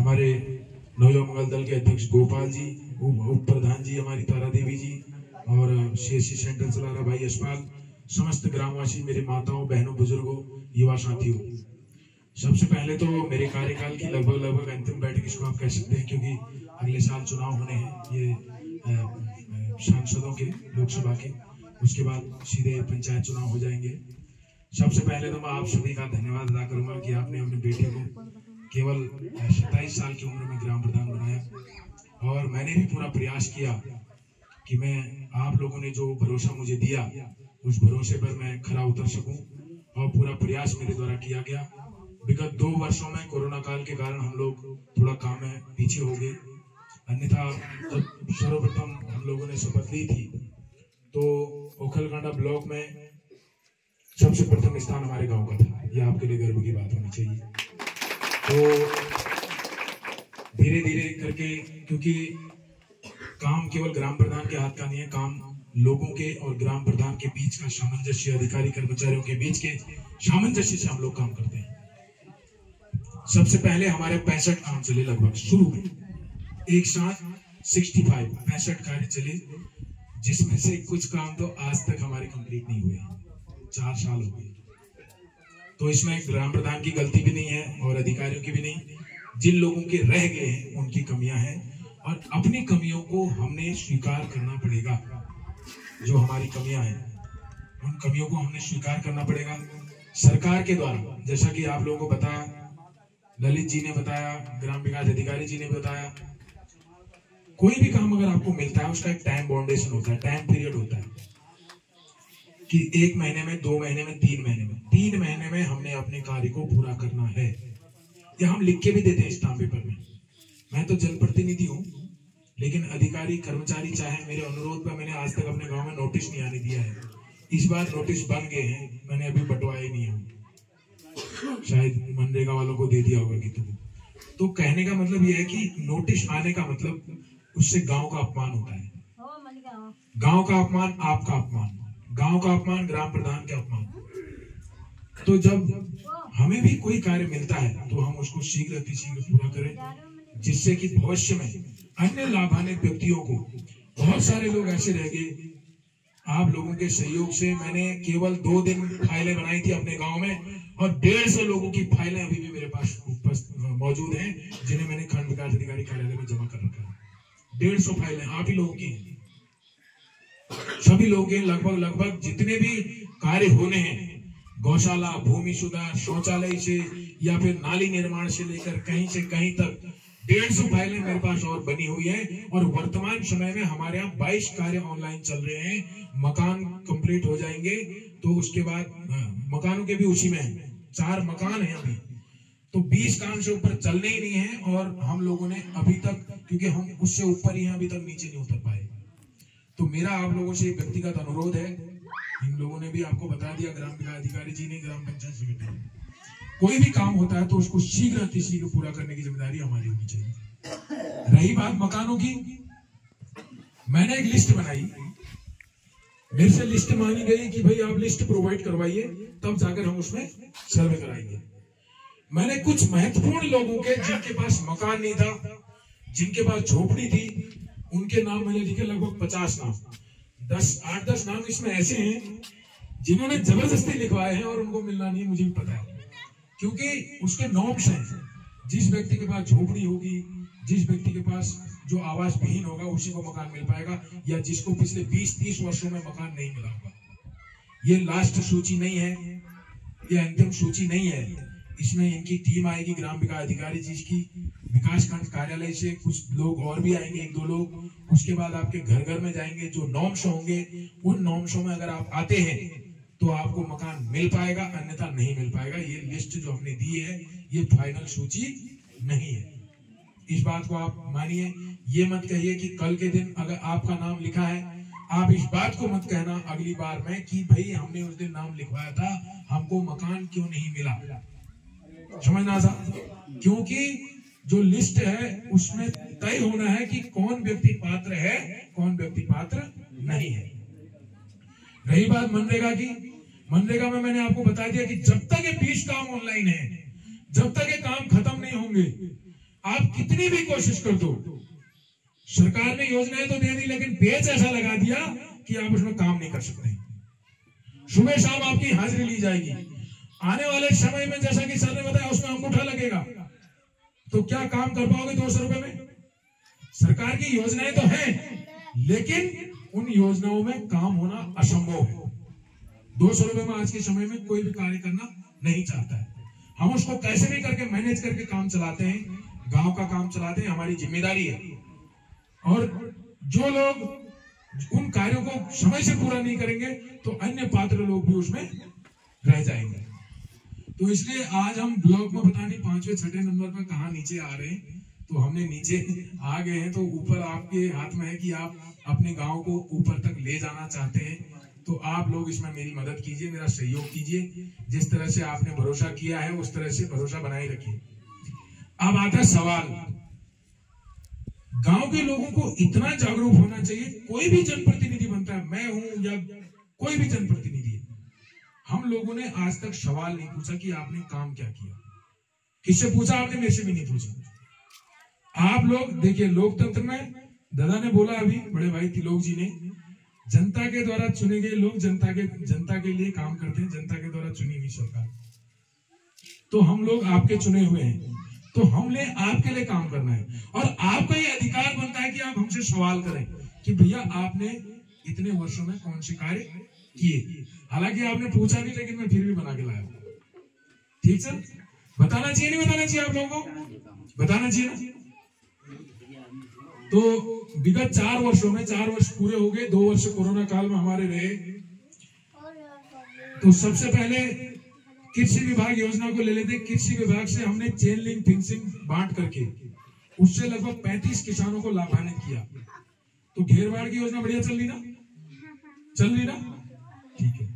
हमारे नवयुवक मंगल दल के अध्यक्ष गोपाल जी, उप प्रधान जी हमारी तारा देवी जी और सीएससी सेंटर चला रहा भाई यशपाल, समस्त ग्रामवासी, मेरे माताओं, बहनों, बुजुर्गों, युवा साथियों, सबसे पहले तो मेरे कार्यकाल की लगभग अंतिम बैठक इसको आप कह सकते हैं, क्योंकि अगले साल चुनाव होने हैं ये सांसदों के, लोकसभा के, उसके बाद सीधे पंचायत चुनाव हो जाएंगे। सबसे पहले तो मैं आप सभी का धन्यवाद अदा करूंगा कि आपने अपने बेटे को केवल 27 साल की उम्र में ग्राम प्रधान बनाया, और मैंने भी पूरा प्रयास किया कि मैं आप लोगों ने जो भरोसा मुझे दिया उस भरोसे पर मैं खरा उतर सकूं, और पूरा प्रयास मेरे द्वारा किया गया। विगत 2 वर्षों में कोरोना काल के कारण हम लोग थोड़ा काम में पीछे हो गए, अन्यथा जब सर्वप्रथम हम लोगों ने शपथ ली थी तो ओखलकांडा ब्लॉक में सबसे प्रथम स्थान हमारे गांव का था। ये आपके लिए गर्व की बात होनी चाहिए। तो धीरे धीरे करके, क्योंकि काम केवल ग्राम प्रधान के हाथ का नहीं है, काम लोगों के और ग्राम प्रधान के बीच का सामंजस्य, अधिकारी कर्मचारियों के बीच के सामंजस्य से हम लोग काम करते हैं। सबसे पहले हमारे 65 काम चले, लगभग शुरू में एक साथ 65 कार्य चले, जिसमें से कुछ काम तो आज तक हमारे कंप्लीट नहीं हुए, 4 साल हो गए। तो इसमें ग्राम प्रधान की गलती भी नहीं है और अधिकारियों की भी नहीं, जिन लोगों के रह गए हैं उनकी कमियां हैं, और अपनी कमियों को हमने स्वीकार करना पड़ेगा। जो हमारी कमियां हैं उन कमियों को हमने स्वीकार करना पड़ेगा सरकार के द्वारा। जैसा कि आप लोगों को बताया, ललित जी ने बताया, ग्राम विकास अधिकारी जी ने बताया, कोई भी काम अगर आपको मिलता है उसका एक टाइम बाउंडेशन होता है, टाइम पीरियड होता है कि 1 महीने में, 2 महीने में, 3 महीने में, 3 महीने में हमने अपने कार्य को पूरा करना है। या हम लिख के भी देते हैं स्टाम्प पेपर में। मैं तो जनप्रतिनिधि हूं, लेकिन अधिकारी कर्मचारी चाहे, मेरे अनुरोध पर मैंने आज तक अपने गांव में नोटिस नहीं आने दिया है। इस बार नोटिस बन गए हैं, मैंने अभी बंटवाए नहीं है, शायद मनरेगा वालों को दे दिया होगा कि तो कहने का मतलब यह है कि नोटिस आने का मतलब उससे गांव का अपमान होता है। गांव का अपमान, आपका अपमान, गांव का अपमान, ग्राम प्रधान के अपमान। तो जब हमें भी कोई कार्य मिलता है तो हम उसको शीघ्र अतिशीघ्र पूरा करें, जिससे कि भविष्य में अन्य लाभान्वित व्यक्तियों को, बहुत सारे लोग ऐसे रह गए, आप लोगों के सहयोग से मैंने केवल 2 दिन फाइलें बनाई थी अपने गांव में, और 150 लोगों की फाइलें अभी भी मेरे पास मौजूद हैं, जिन्हें मैंने खंड विकास अधिकारी कार्यालय में जमा कर रखा है। 150 फाइलें आप ही लोगों की हैं, सभी लोगों के। लगभग जितने भी कार्य होने हैं, गौशाला, भूमि सुधार, शौचालय से या फिर नाली निर्माण से लेकर कहीं से कहीं तक 150 फाइलें मेरे पास और बनी हुई है। और वर्तमान समय में हमारे यहाँ 22 कार्य ऑनलाइन चल रहे हैं। मकान कंप्लीट हो जाएंगे तो उसके बाद मकानों के भी उसी में है, 4 मकान है अभी, तो 20 काम से ऊपर चलने ही नहीं है। और हम लोगों ने अभी तक, क्योंकि हम उससे ऊपर ही हैं, अभी तक नीचे नहीं उतर पाए। तो मेरा आप लोगों से व्यक्तिगत अनुरोध है, इन लोगों ने भी आपको बता दिया, ग्राम विकास अधिकारी जी ने, ग्राम पंचायत सेक्रेटरी, कोई भी काम होता है तो उसको शीघ्र अतिशीघ्र पूरा करने की जिम्मेदारी हमारी होनी चाहिए। रही बात मकानों की, मैंने एक लिस्ट बनाई, मेरे से लिस्ट मांगी गई कि भाई आप लिस्ट प्रोवाइड करवाइए, तब जाकर हम उसमें सर्वे कराएंगे। मैंने कुछ महत्वपूर्ण लोगों के, जिनके पास मकान नहीं था, जिनके पास झोपड़ी थी, उनके नाम मैंने लिखे, लगभग 50 नाम, 8-10 नाम इसमें ऐसे हैं जिन्होंने जबरदस्ती लिखवाए हैं और उनको मिलना नहीं, मुझे भी पता है, क्योंकि उसके नॉर्म्स हैं। जिस व्यक्ति के पास झोपड़ी होगी, जिस व्यक्ति के पास जो आवास विहीन होगा, उसी को मकान मिल पाएगा, या जिसको पिछले 20-30 वर्षों में मकान नहीं मिला होगा। ये लास्ट सूची नहीं है, ये अंतिम सूची नहीं है। इसमें इनकी टीम आएगी, ग्राम विकास अधिकारी जी की, विकास खंड कार्यालय से कुछ लोग और भी आएंगे, 1-2 लोग। उसके बाद आपके घर घर में जाएंगे, जो नॉर्म्स होंगे उन नॉर्म्सों में अगर आप आते हैं तो आपको मकान मिल पाएगा, अन्यथा नहीं मिल पाएगा। ये लिस्ट जो हमने दी है ये फाइनल सूची नहीं है, इस बात को आप मानिए। ये मत कहिए कि कल के दिन अगर आपका नाम लिखा है, आप इस बात को मत कहना अगली बार में कि भाई हमने उस दिन नाम लिखवाया था, हमको मकान क्यों नहीं मिला। समझना सा, क्योंकि जो लिस्ट है उसमें तय होना है कि कौन व्यक्ति पात्र है, कौन व्यक्ति पात्र नहीं है। रही बात मनरेगा की, मनरेगा में मैंने आपको बता दिया कि जब तक ये 20 काम ऑनलाइन है, जब तक ये काम खत्म नहीं होंगे, आप कितनी भी कोशिश कर दो, सरकार ने योजनाएं तो दे दी लेकिन पेच ऐसा लगा दिया कि आप उसमें काम नहीं कर सकते। सुबह शाम आपकी हाजिरी ली जाएगी। आने वाले समय में जैसा कि सर ने बताया उसमें अंगूठा लगेगा, तो क्या काम कर पाओगे 200 रुपए में? सरकार की योजनाएं तो हैं लेकिन उन योजनाओं में काम होना असंभव है। 200 रुपए में आज के समय में कोई भी कार्य करना नहीं चाहता है। हम उसको कैसे भी करके मैनेज करके काम चलाते हैं, गांव का काम चलाते हैं, हमारी जिम्मेदारी है। और जो लोग उन कार्यों को समय से पूरा नहीं करेंगे तो अन्य पात्र लोग भी उसमें रह जाएंगे। तो इसलिए आज हम ब्लॉक में पता नहीं 5वें 6ठे नंबर पर कहां नीचे आ रहे हैं, तो हमने नीचे आ गए हैं। तो ऊपर आपके हाथ में है कि आप अपने गांव को ऊपर तक ले जाना चाहते हैं, तो आप लोग इसमें मेरी मदद कीजिए, मेरा सहयोग कीजिए। जिस तरह से आपने भरोसा किया है उस तरह से भरोसा बनाए रखिए। अब आता है सवाल, गांव के लोगों को इतना जागरूक होना चाहिए। कोई भी जनप्रतिनिधि बनता है, मैं हूं या कोई भी जनप्रतिनिधि है, हम लोगों ने आज तक सवाल नहीं पूछा कि आपने काम क्या किया। किससे पूछा? आपने मेरे से भी नहीं पूछा। आप लोग देखिए, लोकतंत्र में दादा ने बोला अभी, बड़े भाई तिलोक जी ने, जनता के द्वारा चुने गए लोग जनता के लिए काम करते हैं, जनता के द्वारा चुनी हुई सरकार। तो हम लोग आपके चुने हुए हैं, तो हमने आपके लिए काम करना है। और आपका ये अधिकार बनता है कि आप हमसे सवाल करें कि भैया आपने इतने वर्षों में कौन से कार्य किए। हालांकि आपने पूछा नहीं लेकिन मैं फिर भी बना के लाया। ठीक सर, बताना चाहिए नहीं बताना चाहिए? आप लोगों को बताना चाहिए ना। तो विगत 4 वर्षों में 4 वर्ष पूरे हो गए, 2 वर्ष कोरोना काल में हमारे रहे। तो सबसे पहले कृषि विभाग योजना को ले लेते। कृषि विभाग से हमने चेन लिंक फेंसिंग बांट करके उससे लगभग 35 किसानों को लाभान्वित किया। तो घेरबाड़ की योजना बढ़िया चल रही ना? चल रही ना? ठीक है।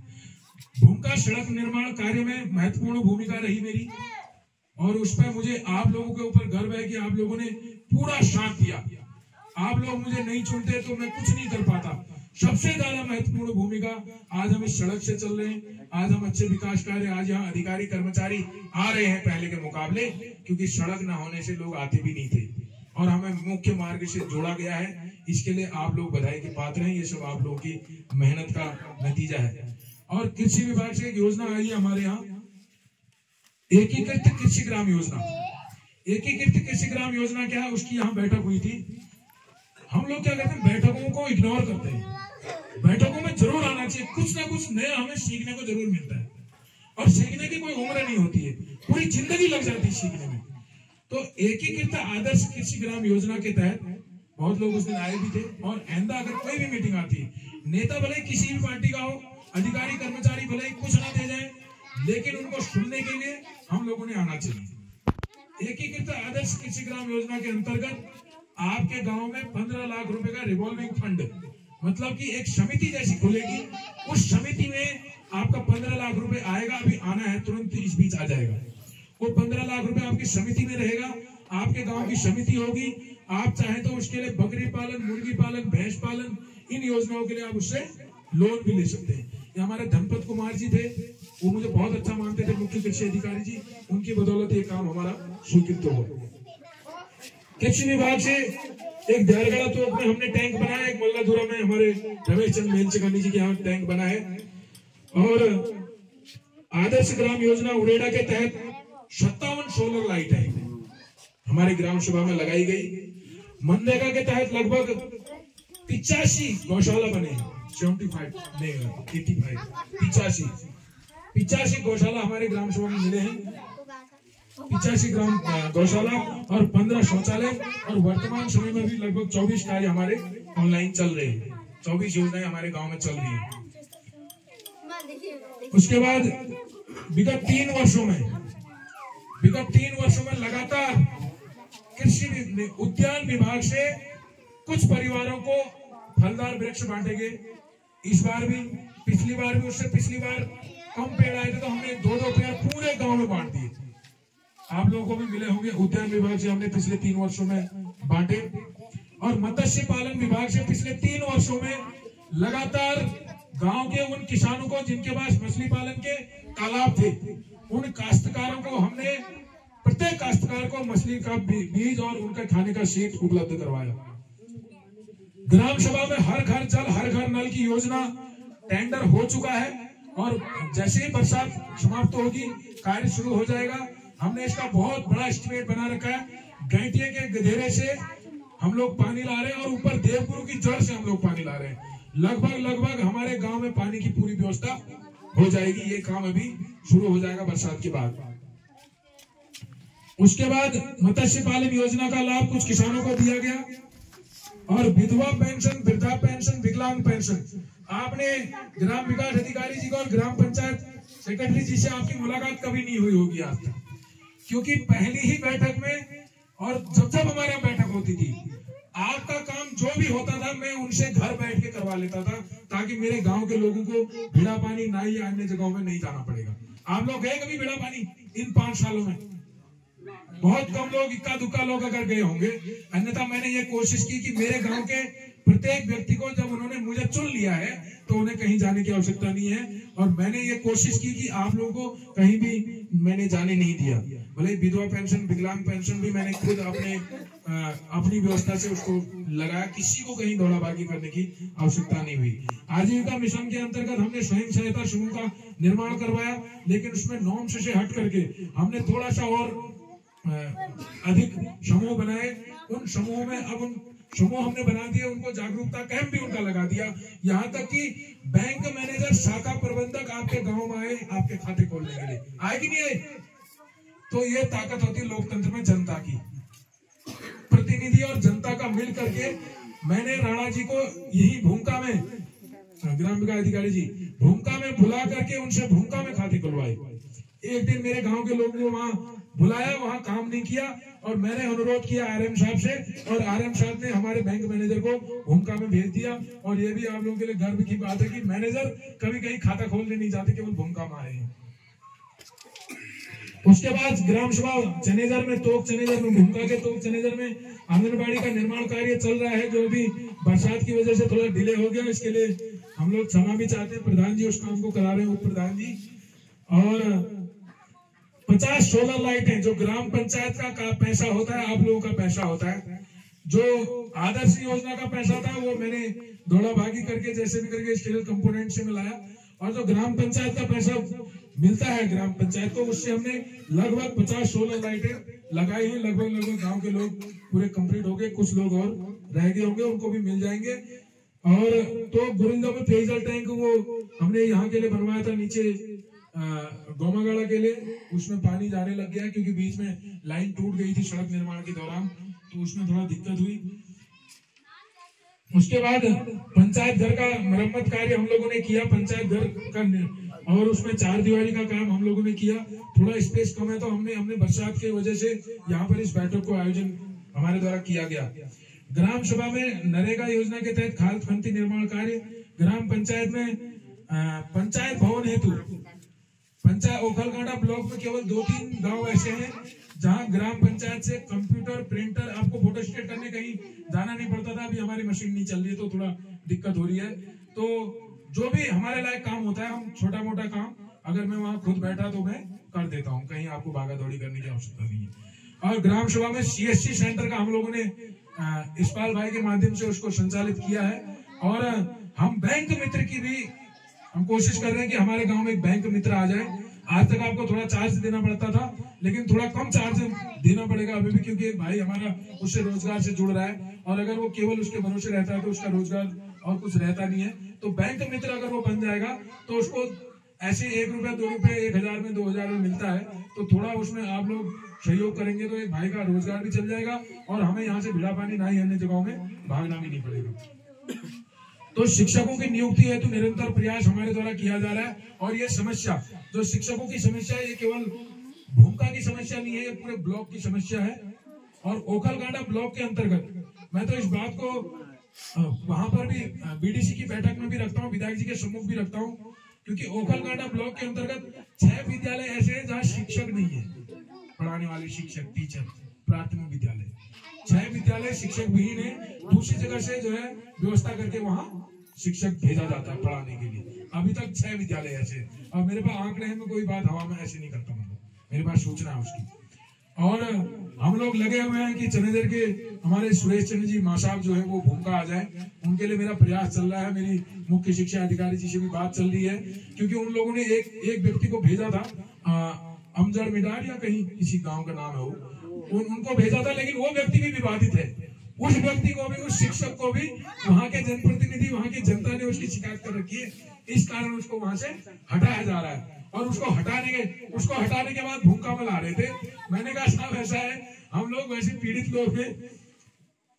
भूमका सड़क निर्माण कार्य में महत्वपूर्ण भूमिका रही मेरी, और उस पर मुझे आप लोगों के ऊपर गर्व है कि आप लोगों ने पूरा साथ दिया। आप लोग मुझे नहीं चुनते तो मैं कुछ नहीं कर पाता। सबसे ज्यादा महत्वपूर्ण भूमिका आज हम इस सड़क से चल रहे हैं। आज हम अच्छे विकास कार्य, आज यहाँ अधिकारी कर्मचारी आ रहे हैं पहले के मुकाबले, क्योंकि सड़क न होने से लोग आते भी नहीं थे और हमें मुख्य मार्ग से जोड़ा गया है। इसके लिए आप लोग बधाई के पात्र हैं। ये सब आप लोगों की मेहनत का नतीजा है। और कृषि विभाग से एक योजना आई है हमारे यहाँ, एकीकृत कृषि ग्राम योजना। एकीकृत कृषि ग्राम योजना क्या है, उसकी यहाँ बैठक हुई थी। हम लोग क्या करते हैं, बैठकों को इग्नोर करते हैं। बैठकों में जरूर आना चाहिए, कुछ ना कुछ नया हमें सीखने को जरूर मिलता है। और सीखने की कोई उम्र नहीं होती है, पूरी जिंदगी लग जाती है सीखने में। तो एकीकृत आदर्श कृषि ग्राम योजना के तहत बहुत लोग उस दिन आए भी थे। और आइंदा अगर कोई भी मीटिंग आती है, नेता भले किसी भी पार्टी का हो, अधिकारी कर्मचारी भले कुछ ना दे जाए, लेकिन उनको सुनने के लिए हम लोगों ने आना चाहिए। एकीकृत आदर्श कृषि ग्राम योजना के अंतर्गत आपके गांव में 15 लाख रुपए का रिवॉल्विंग फंड, मतलब कि एक समिति जैसी खुलेगी। उस समिति में आपका 15 लाख रुपए आएगा, अभी आना है, तुरंत इस बीच आ जाएगा। वो 15 लाख रुपए आपकी समिति में रहेगा। आपके गांव की समिति होगी। आप चाहे तो उसके लिए बकरी पालन, मुर्गी पालन, भैंस पालन, इन योजनाओं के लिए आप उससे लोन भी ले सकते हैं। ये हमारे धनपत कुमार जी थे, वो मुझे बहुत अच्छा मानते थे, मुख्य कृषि अधिकारी जी। उनकी बदौलत ये काम हमारा स्वीकृत हुआ। कृषि विभाग से एक देहरगढ़ा तोप में हमने टैंक बनाया, एक मल्लाधुरा में हमारे रमेश चंद मेलचकानी जी के यहाँ टैंक बना है। और आदर्श ग्राम योजना उरेडा के तहत 57 सोलर लाइट है हमारे ग्राम सभा में लगाई गई। मनरेगा के तहत लगभग 85 गौशाला बने हैं। 85 गौशाला हमारे ग्राम सभा में मिले हैं। 85 ग्राम गौशाला और 15 शौचालय। और वर्तमान समय में भी लगभग 24 कार्य हमारे ऑनलाइन चल रहे हैं। 24 योजनाएं हमारे गांव में चल रही हैं। उसके बाद विगत 3 वर्षों में लगातार कृषि उद्यान विभाग से कुछ परिवारों को फलदार वृक्ष बांटे गए। इस बार भी, पिछली बार भी, उससे पिछली बार कम पेड़ आए थे तो हमने 2-2 पेड़ पूरे गांव में बांट दिए। आप लोगों को भी मिले होंगे। उद्यान विभाग से हमने पिछले 3 वर्षों में बांटे। और मत्स्य पालन विभाग से पिछले 3 वर्षों में लगातार गांव के उन किसानों को जिनके पास मछली पालन के तालाब थे, उन काश्तकारों को हमने प्रत्येक काश्तकार को मछली का बीज और उनका खाने का सीट उपलब्ध करवाया। ग्राम सभा में हर घर जल हर घर नल की योजना टेंडर हो चुका है और जैसे ही बरसात समाप्त होगी कार्य शुरू हो जाएगा। हमने इसका बहुत बड़ा एस्टिमेट बना रखा है। गैंटिया के गधेरे से हम लोग पानी ला रहे हैं और ऊपर देवपुर की जड़ से हम लोग पानी ला रहे हैं। लगभग हमारे गांव में पानी की पूरी व्यवस्था हो जाएगी। ये काम अभी शुरू हो जाएगा बरसात के बाद। उसके बाद मत्स्य पालन योजना का लाभ कुछ किसानों को दिया गया और विधवा पेंशन, वृद्धा पेंशन, विकलांग पेंशन। आपने ग्राम विकास अधिकारी जी को और ग्राम पंचायत सेक्रेटरी जी से आपकी मुलाकात कभी नहीं हुई होगी आज तक, क्योंकि पहली ही बैठक में और जब हमारे बैठक होती थी आपका काम जो भी होता था मैं उनसे घर बैठ के करवा लेता था, ताकि मेरे गांव के लोगों को भिड़ा पानी नाई या अन्य जगहों में नहीं जाना पड़ेगा। आप लोग गए कभी भिड़ा पानी इन 5 सालों में? बहुत कम लोग, इक्का दुक्का लोग अगर गए होंगे। अन्यथा मैंने ये कोशिश की कि मेरे गांव के प्रत्येक व्यक्ति को जब उन्होंने मुझे चुन लिया है तो उन्हें कहीं जाने की आवश्यकता नहीं है। और मैंने ये कोशिश की कि आप लोगों को कहीं भी मैंने जाने नहीं दिया। भले विधवा पेंशन, विकलांग पेंशन भी मैंने खुद अपनी व्यवस्था से उसको लगाया। किसी को कहीं दौड़ा भागी करने की आवश्यकता नहीं हुई। आजीविका मिशन के अंतर्गत हमने स्वयं सहायता समूह का निर्माण करवाया, लेकिन उसमें नॉर्म्स से हट करके हमने थोड़ा सा और अधिक समूह बनाए। उन समूह में अब उन समूह हमने बना दिए, उनको जागरूकता कैंप भी उनका लगा दिया। यहाँ तक कि बैंक मैनेजर, शाखा प्रबंधक आपके गांव में आए आपके खाते खोलने के लिए। आए कि नहीं आए? तो ये ताकत होती है लोकतंत्र में, जनता की प्रतिनिधि और जनता का मिल करके। मैंने राणा जी को यही भूमिका में, ग्राम विकास अधिकारी जी भूमिका में बुला करके उनसे भूमिका में खाते खुलवाए। एक दिन मेरे गांव के लोगों को वहां बुलाया, वहां काम नहीं किया और मैंने अनुरोध किया आरएम साहब से, और आरएम साहब ने हमारे बैंक मैनेजर को भूमिका में भेज दिया। और ये भी आप लोगों के लिए गर्व की बात है कि मैनेजर कभी कहीं खाता खोलने नहीं जाते, केवल भूमिका में आए हैं। उसके बाद ग्राम सभा चनेजर में, तोक चनेजर में, भूमिका के तोक चनेजर में आंगनबाड़ी का निर्माण कार्य चल रहा है, जो अभी बरसात की वजह से थोड़ा डिले हो गया। इसके लिए हम लोग क्षमा भी चाहते हैं। प्रधान जी उस काम को करा रहे हैं, उप प्रधान जी। और 50 सोलर लाइटें, जो ग्राम पंचायत का पैसा होता है, आप लोगों का पैसा होता है। जो आदर्श योजना का पैसा था वो मैंने दौड़ा भागी करके जैसे भी करके स्टील कंपोनेंट से मिलाया, और जो ग्राम पंचायत का पैसा मिलता है ग्राम पंचायत को, उससे हमने लगभग 50 सोलर लाइटें लगाई हैं। लगभग गांव के लोग पूरे कंप्लीट हो गए, कुछ लोग और रह गए होंगे, उनको भी मिल जाएंगे। और तो गुरिंदा में पेयजल टैंक वो हमने यहाँ के लिए बनवाया था, नीचे गोमागाड़ा के लिए। उसमें पानी जाने लग गया क्योंकि बीच में लाइन टूट गई थी सड़क निर्माण के दौरान, तो उसमें थोड़ा दिक्कत हुई। उसके बाद पंचायत घर का मरम्मत कार्य हम लोगों ने किया, पंचायत घर का, और उसमें 4 दीवारी का काम हम लोगों ने किया। थोड़ा स्पेस कम है तो हमने बरसात की वजह से यहाँ पर इस बैठक को आयोजन हमारे द्वारा किया गया। ग्राम सभा में नरेगा योजना के तहत खाद खंती निर्माण कार्य, ग्राम पंचायत में पंचायत भवन हेतु पंचायत ओखलकांडा ब्लॉक में केवल 2-3 गांव ऐसे हैं जहां ग्राम पंचायत से कंप्यूटर, प्रिंटर, आपको फोटो स्टेट करने कहीं जाना नहीं पड़ता था। अभी हमारी मशीन नहीं चल रही है तो थोड़ा दिक्कत हो रही है। तो जो भी हमारे लायक काम होता है, हम छोटा मोटा काम अगर मैं वहां खुद बैठा तो मैं कर देता हूँ, कहीं आपको भागा दौड़ी करने की आवश्यकता नहीं है। और ग्राम सभा में CSC सेंटर का हम लोगों ने इस्पाल भाई के माध्यम से उसको संचालित किया है। और हम बैंक मित्र की भी हम कोशिश कर रहे हैं कि हमारे गांव में एक बैंक मित्र आ जाए। आज तक आपको थोड़ा चार्ज देना पड़ता था, लेकिन थोड़ा कम चार्ज देना पड़ेगा अभी भी, क्योंकि एक भाई हमारा उससे रोजगार से जुड़ रहा है। और अगर वो केवल उसके भरोसे रहता है तो उसका रोजगार और कुछ रहता नहीं है। तो बैंक मित्र अगर वो बन जाएगा तो उसको ऐसे 1 रुपया 2 रुपये 1000 में 2000 में मिलता है, तो थोड़ा उसमें आप लोग सहयोग करेंगे तो एक भाई का रोजगार भी चल जाएगा और हमें यहाँ से भिड़ा पानी ना ही अन्य जगहों में भागना भी नहीं पड़ेगा। तो शिक्षकों की नियुक्ति हेतु निरंतर प्रयास हमारे द्वारा किया जा रहा है। और ये समस्या, जो शिक्षकों की समस्या है, ये केवल भूमिका की समस्या नहीं है, ये पूरे ब्लॉक की समस्या है। और ओखलकांडा ब्लॉक के अंतर्गत मैं तो इस बात को वहां पर भी BDC की बैठक में भी रखता हूँ, विधायक जी के सम्मुख भी रखता हूँ, क्योंकि ओखलकांडा ब्लॉक के अंतर्गत 6 विद्यालय ऐसे हैं जहाँ शिक्षक नहीं है, पढ़ाने वाले शिक्षक, टीचर, प्राथमिक विद्यालय 6 विद्यालय शिक्षक विहीन है। दूसरी जगह से जो है व्यवस्था करके वहां शिक्षक भेजा जाता है पढ़ाने के लिए। अभी तक 6 विद्यालय ऐसे, और मेरे पास आंकड़े हैं, मैं कोई बात हवा में ऐसे नहीं करता, मतलब मेरे पास सूचना है उसकी। और हम लोग लगे हुए हैं कि चनेजर के हमारे सुरेश चंद्र जी माँ साहब जो है वो भूमिका आ जाए। उनके लिए मेरा प्रयास चल रहा है, मेरी मुख्य शिक्षा अधिकारी जी से भी बात चल रही है, क्योंकि उन लोगों ने एक व्यक्ति को भेजा था अमजद मिडार या कहीं किसी गांव का नाम है वो, उनको भेजा था, लेकिन वो व्यक्ति भी विवादित है। उस व्यक्ति को भी, उस शिक्षक को भी वहां के जनप्रतिनिधि, वहां की जनता ने उसकी शिकायत कर रखी है, इस कारण उसको वहां से हटाया जा रहा है। और उसको हटाने के बाद भूखा ला रहे थे। मैंने कहा साहब ऐसा है, हम लोग वैसे पीड़ित लोग हैं,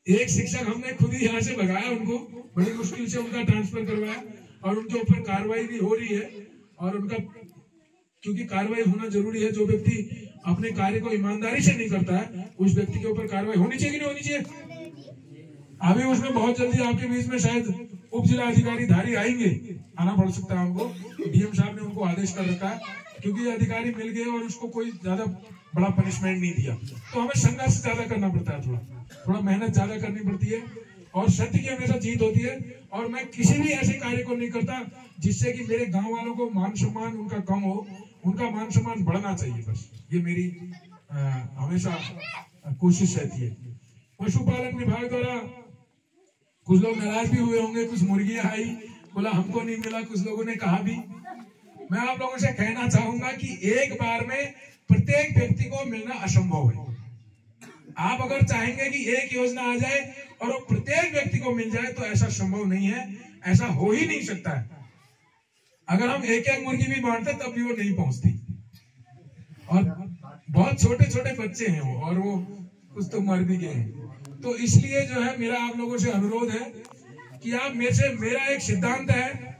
एक शिक्षक हमने खुद ही यहाँ से भगाया, उनको बड़ी मुश्किल से उनका ट्रांसफर करवाया और उनके ऊपर कार्रवाई भी हो रही है। और उनका, क्योंकि कार्रवाई होना जरूरी है, जो व्यक्ति अपने कार्य को ईमानदारी से नहीं करता है उस व्यक्ति के ऊपर कार्रवाई होनी चाहिए कि नहीं होनी चाहिए। अभी उसमें बहुत जल्दी आपके बीच में शायद उप जिला अधिकारी धारी आएंगे, आना पड़ सकता है हमको, डीएम साहब ने उनको आदेश कर रखा है, क्योंकि अधिकारी मिल गए और उसको कोई ज्यादा बड़ा पनिशमेंट नहीं दिया, तो हमें संघर्ष ज्यादा करना पड़ता है, थोड़ा मेहनत ज्यादा करनी पड़ती है और सत्य की हमेशा जीत होती है। और मैं किसी भी ऐसे कार्य को नहीं करता जिससे कि मेरे गांव वालों को मान सम्मान उनका कम हो, उनका मान सम्मान बढ़ना चाहिए, बस ये मेरी हमेशा कोशिश रहती है। पशुपालन विभाग द्वारा कुछ लोग नाराज भी हुए होंगे, कुछ मुर्गियां आई, बोला हमको नहीं मिला, कुछ लोगों ने कहा भी। मैं आप लोगों से कहना चाहूंगा कि एक बार में प्रत्येक व्यक्ति को मिलना असंभव है। आप अगर चाहेंगे कि एक योजना आ जाए और वो प्रत्येक व्यक्ति को मिल जाए तो ऐसा संभव नहीं है, ऐसा हो ही नहीं सकता है। अगर हम एक एक मुर्गी भी बांटते तब भी वो नहीं पहुंचती, और बहुत छोटे छोटे बच्चे हैं वो, और वो कुछ तो मर भी गए हैं। तो इसलिए जो है मेरा आप लोगों से अनुरोध है कि आप मेरा एक सिद्धांत है,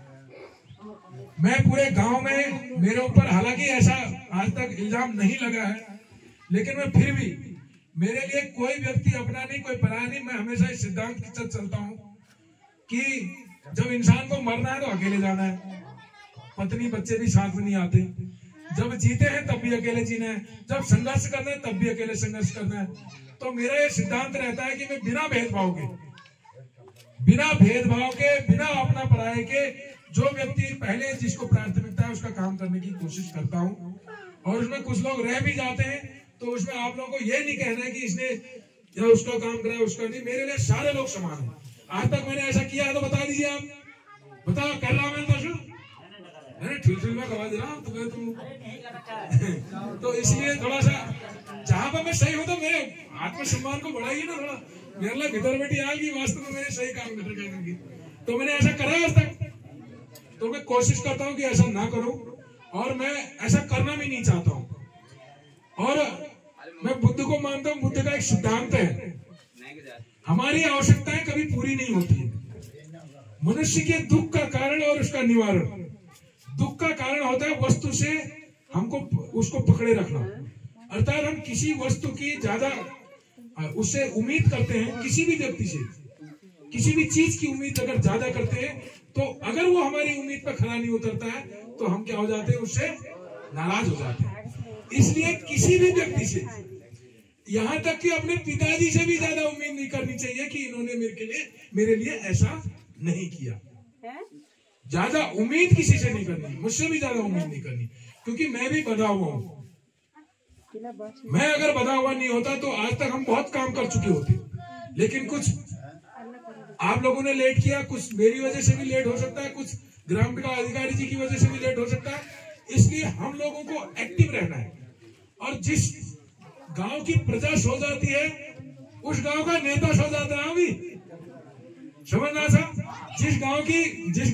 मैं पूरे गांव में, मेरे ऊपर हालांकि ऐसा आज तक इल्जाम नहीं लगा है, लेकिन मैं फिर भी, मेरे लिए कोई व्यक्ति अपना नहीं, कोई पराया नहीं। मैं हमेशा इस सिद्धांत के साथ चलता हूं कि जब इंसान को मरना है तो अकेले जाना है, पत्नी बच्चे भी साथ में नहीं आते, जब जीते हैं तब भी अकेले जीना है, जब संघर्ष करना है तब भी अकेले संघर्ष करना है। तो मेरा ये सिद्धांत रहता है कि मैं बिना भेदभाव के, बिना अपना पराये के, जो व्यक्ति पहले जिसको प्राथमिकता है उसका काम करने की कोशिश करता हूं। और उसमें कुछ लोग रह भी जाते हैं तो उसमें आप लोगों को ये नहीं कहना है कि इसने या उसका काम करा उसका नहीं। मेरे लिए सारे लोग समान हैं। आज तक मैंने ऐसा किया है तो बता दीजिए, आप बताओ, कर रहा मैं ठीक में खवा दे रहा हूँ तो इसलिए थोड़ा सा जहां पर मैं सही हूं तो मेरे आत्मसम्मान को बढ़ाइए ना थोड़ा। मेरे लिए भीतर बैठी आग की वास्तव में मैंने सही काम करके, तो मैंने ऐसा करा आज तक, तो मैं कोशिश करता हूं कि ऐसा ना करूं, और मैं ऐसा करना भी नहीं चाहता हूं। और मैं बुद्ध को मानता हूं, बुद्ध का एक सिद्धांत है, हमारी आवश्यकताएं कभी पूरी नहीं होती। मनुष्य के दुख का कारण और उसका निवारण, दुख का कारण होता है वस्तु से हमको उसको पकड़े रखना, अर्थात हम किसी वस्तु की ज्यादा उससे उम्मीद करते हैं, किसी भी व्यक्ति से किसी भी चीज की उम्मीद अगर ज्यादा करते हैं तो अगर वो हमारी उम्मीद पर खरा नहीं उतरता है तो हम क्या हो जाते हैं, उससे नाराज हो जाते हैं। इसलिए किसी भी व्यक्ति से, यहाँ तक कि अपने पिताजी से भी ज्यादा उम्मीद नहीं करनी चाहिए कि इन्होंने मेरे लिए ऐसा नहीं किया। ज्यादा उम्मीद किसी से नहीं करनी, मुझसे भी ज्यादा उम्मीद नहीं करनी, क्योंकि मैं भी बधा हुआ हूं। मैं अगर बधा हुआ नहीं होता तो आज तक हम बहुत काम कर चुके होते, लेकिन कुछ आप लोगों ने लेट किया, कुछ मेरी वजह से भी लेट हो सकता है, कुछ ग्राम विकास अधिकारी जी की वजह से भी लेट हो सकता है। इसलिए हम लोगों को एक्टिव रहना है, और जिस गांव की प्रजा सो जाती है उस गांव का नेता सो जाता है। अभी समझना साहब, जिस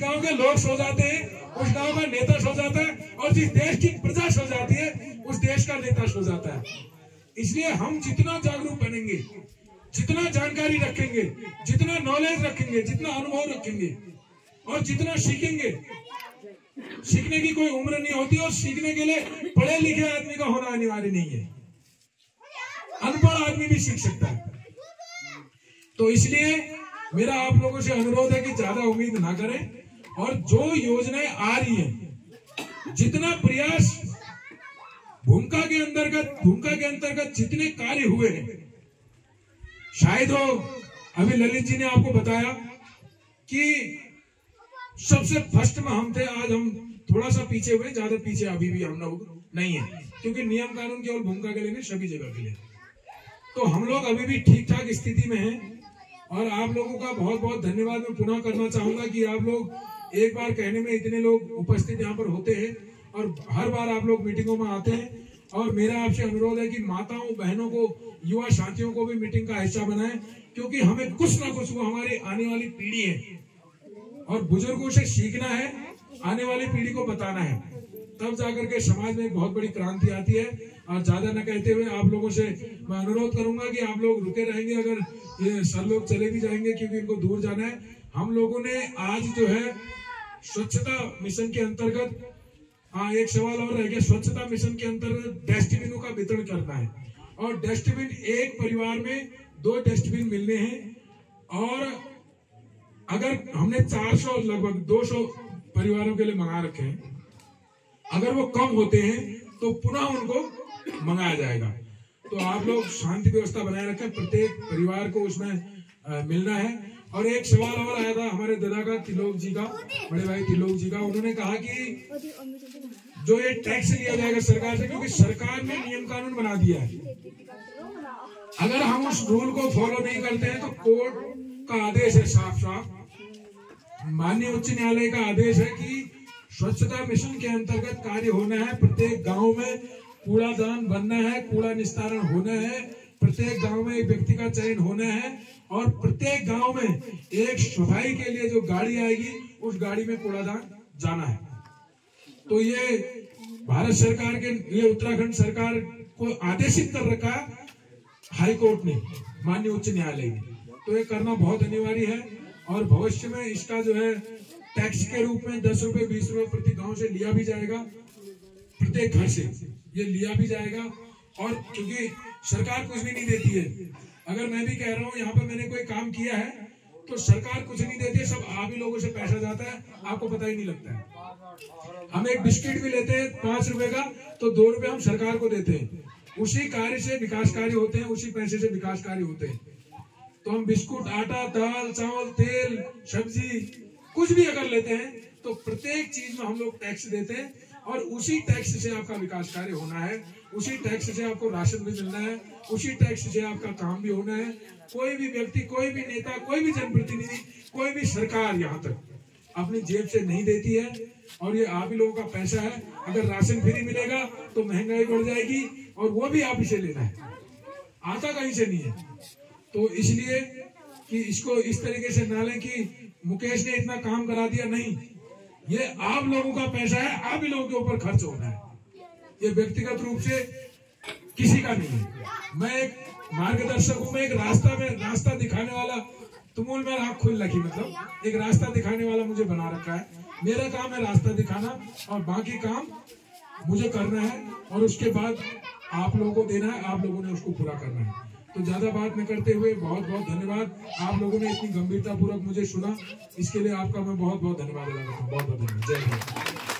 गांव के लोग सो जाते हैं उस गांव का नेता सो जाता है, और जिस देश की प्रजा सो जाती है उस देश का नेता सो जाता है। इसलिए हम जितना जागरूक बनेंगे, जितना जानकारी रखेंगे, जितना नॉलेज रखेंगे, जितना अनुभव रखेंगे और जितना सीखेंगे, सीखने की कोई उम्र नहीं होती, और सीखने के लिए पढ़े लिखे आदमी का होना अनिवार्य नहीं है, अनपढ़ आदमी भी सीख सकता है। तो इसलिए मेरा आप लोगों से अनुरोध है कि ज्यादा उम्मीद ना करें, और जो योजनाएं आ रही हैं, जितना प्रयास भूमिका के अंतर्गत जितने कार्य हुए हैं, शायद हो अभी ललित जी ने आपको बताया कि सबसे फर्स्ट में हम थे, आज हम थोड़ा सा पीछे हुए, ज्यादा पीछे अभी भी हम लोग नहीं है, क्योंकि नियम कानून केवल भूमिका के लिए नहीं, सभी जगह के लिए। तो हम लोग अभी भी ठीक ठाक स्थिति में हैं और आप लोगों का बहुत बहुत धन्यवाद मैं पुनः करना चाहूंगा कि आप लोग एक बार कहने में इतने लोग उपस्थित यहाँ पर होते हैं और हर बार आप लोग मीटिंगों में आते हैं। और मेरा आपसे अनुरोध है कि माताओं बहनों को, युवा साथियों को भी मीटिंग का हिस्सा बनाएं, क्योंकि हमें कुछ ना कुछ, वो हमारी आने वाली पीढ़ी है और बुजुर्गों से सीखना है, आने वाली पीढ़ी को बताना है, तब जाकर के समाज में बहुत बड़ी क्रांति आती है। और ज्यादा न कहते हुए आप लोगों से मैं अनुरोध करूंगा कि आप लोग रुके रहेंगे, अगर ये सर लोग चले भी जाएंगे क्योंकि इनको दूर जाना है। हम लोगों ने आज जो है स्वच्छता मिशन के अंतर्गत, हाँ एक सवाल और रह गया, स्वच्छता मिशन के अंतर्गत डस्टबिनों का वितरण करना है और डस्टबिन एक परिवार में 2 डस्टबिन मिलने हैं और अगर हमने 400 लगभग 200 परिवारों के लिए मंगा रखे हैं, अगर वो कम होते हैं तो पुनः उनको मंगाया जाएगा। तो आप लोग शांति व्यवस्था बनाए रखें, प्रत्येक परिवार को उसमें मिलना है। और एक सवाल और आया था हमारे दादा का, तिलोक जी का, बड़े भाई तिलोक जी का, उन्होंने कहा कि जो ये टैक्स लिया जाएगा सरकार से, क्योंकि सरकार ने नियम कानून बना दिया है, अगर हम उस रूल को फॉलो नहीं करते हैं तो कोर्ट का आदेश है, साफ साफ माननीय उच्च न्यायालय का आदेश है कि स्वच्छता मिशन के अंतर्गत कार्य होना है, प्रत्येक गांव में कूड़ादान बनना है, कूड़ा निस्तारण होना है, प्रत्येक गांव में एक व्यक्ति का चयन होना है और प्रत्येक गांव में एक सफाई के लिए जो गाड़ी आएगी उस गाड़ी में कूड़ादान जाना है। तो ये भारत सरकार के, ये उत्तराखंड सरकार को आदेशित कर रखा हाई कोर्ट ने, माननीय उच्च न्यायालय ने, तो ये करना बहुत अनिवार्य है। और भविष्य में इसका जो है टैक्स के रूप में 10 रुपए 20 रुपए प्रति गांव से लिया भी जाएगा, प्रत्येक घर से ये लिया भी जाएगा। और क्योंकि सरकार कुछ भी नहीं देती है, अगर मैं भी कह रहा हूँ यहाँ पर मैंने कोई काम किया है तो सरकार कुछ नहीं देती है, सब आप ही लोगों से पैसा जाता है, आपको पता ही नहीं लगता है। हम एक बिस्किट भी लेते हैं 5 रुपए का तो 2 रुपए हम सरकार को देते हैं, उसी कार्य से विकास कार्य होते हैं, उसी पैसे से विकास कार्य होते हैं। तो हम बिस्कुट, आटा, दाल, चावल, तेल, सब्जी कुछ भी अगर लेते हैं तो प्रत्येक चीज में हम लोग टैक्स देते हैं और उसी टैक्स से आपका विकास कार्य होना है, उसी टैक्स से आपको राशन भी मिलना है, उसी टैक्स से आपका काम भी होना है। कोई भी व्यक्ति, कोई भी नेता, कोई भी जनप्रतिनिधि, कोई भी सरकार यहाँ तक अपनी जेब से नहीं देती है और ये आप ही लोगों का पैसा है। अगर राशन फ्री मिलेगा तो महंगाई बढ़ जाएगी और वो भी आप ही से लेना है, आता कहीं से नहीं है। तो इसलिए कि इसको इस तरीके से ना लें कि मुकेश ने इतना काम करा दिया, नहीं, ये आप लोगों का पैसा है, आप ही लोगों के ऊपर खर्च होना है, ये व्यक्तिगत रूप से किसी का नहीं है। मैं एक मार्गदर्शक हूं, मैं एक रास्ता दिखाने वाला, तुमुल में आँख खुल रखी, मतलब एक रास्ता दिखाने वाला मुझे बना रखा है। मेरा काम है रास्ता दिखाना और बाकी काम मुझे करना है और उसके बाद आप लोगों को देना है, आप लोगों ने उसको पूरा करना है। तो ज्यादा बात न करते हुए बहुत बहुत धन्यवाद, आप लोगों ने इतनी गंभीरता पूर्वक मुझे सुना, इसके लिए आपका मैं बहुत बहुत धन्यवाद अदा करता हूँ। बहुत बहुत धन्यवाद। जय हिंद।